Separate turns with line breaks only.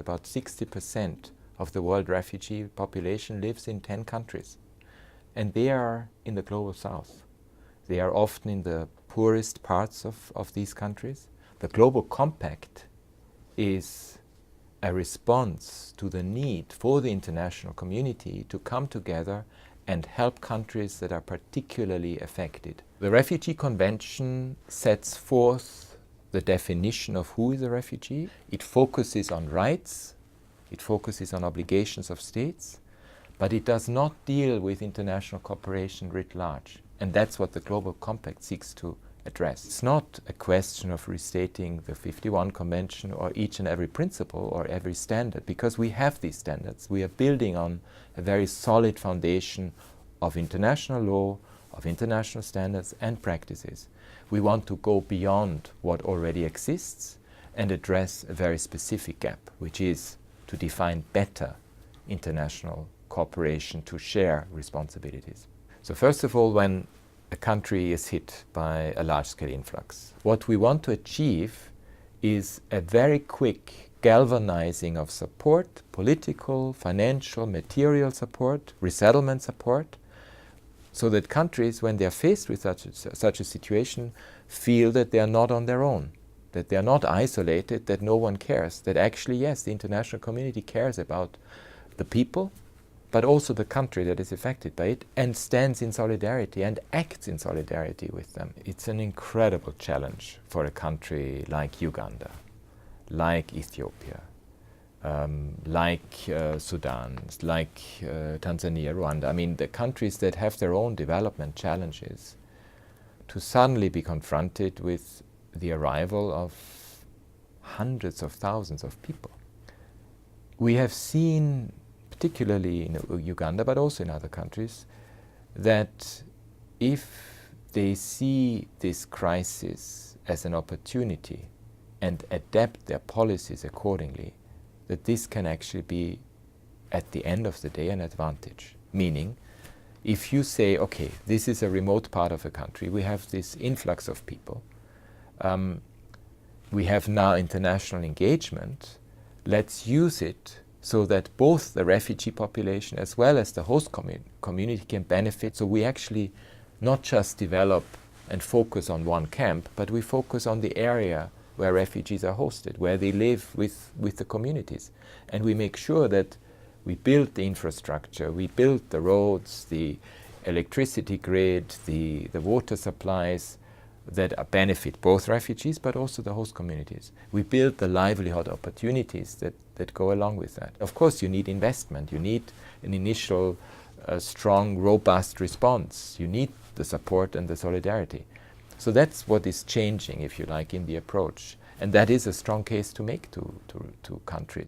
About 60% of the world refugee population lives in 10 countries. And they are in the global south. They are often in the poorest parts of these countries. The Global Compact is a response to the need for the international community to come together and help countries that are particularly affected. The Refugee Convention sets forth the definition of who is a refugee. It focuses on rights, it focuses on obligations of states, but it does not deal with international cooperation writ large. And that's what the Global Compact seeks to address. It's not a question of restating the 51 Convention or each and every principle or every standard, because we have these standards. We are building on a very solid foundation of international law, of international standards and practices. We want to go beyond what already exists and address a very specific gap, which is to define better international cooperation to share responsibilities. So first of all, when a country is hit by a large-scale influx, what we want to achieve is a very quick galvanizing of support, political, financial, material support, resettlement support, so that countries, when they are faced with such a situation, feel that they are not on their own, that they are not isolated, that no one cares, that actually, yes, the international community cares about the people, but also the country that is affected by it, and stands in solidarity and acts in solidarity with them. It's an incredible challenge for a country like Uganda, like Ethiopia, like Sudan, like Tanzania, Rwanda. I mean, the countries that have their own development challenges, to suddenly be confronted with the arrival of hundreds of thousands of people. We have seen, particularly in Uganda, but also in other countries, that if they see this crisis as an opportunity and adapt their policies accordingly, that this can actually be, at the end of the day, an advantage. Meaning, if you say, okay, this is a remote part of a country, we have this influx of people, we have now international engagement, let's use it so that both the refugee population as well as the host community can benefit. So we actually not just develop and focus on one camp, but we focus on the area where refugees are hosted, where they live with the communities. And we make sure that we build the infrastructure, we build the roads, the electricity grid, the water supplies that benefit both refugees but also the host communities. We build the livelihood opportunities that go along with that. Of course, you need investment, you need an initial strong, robust response, you need the support and the solidarity. So that's what is changing, if you like, in the approach. And that is a strong case to make to countries.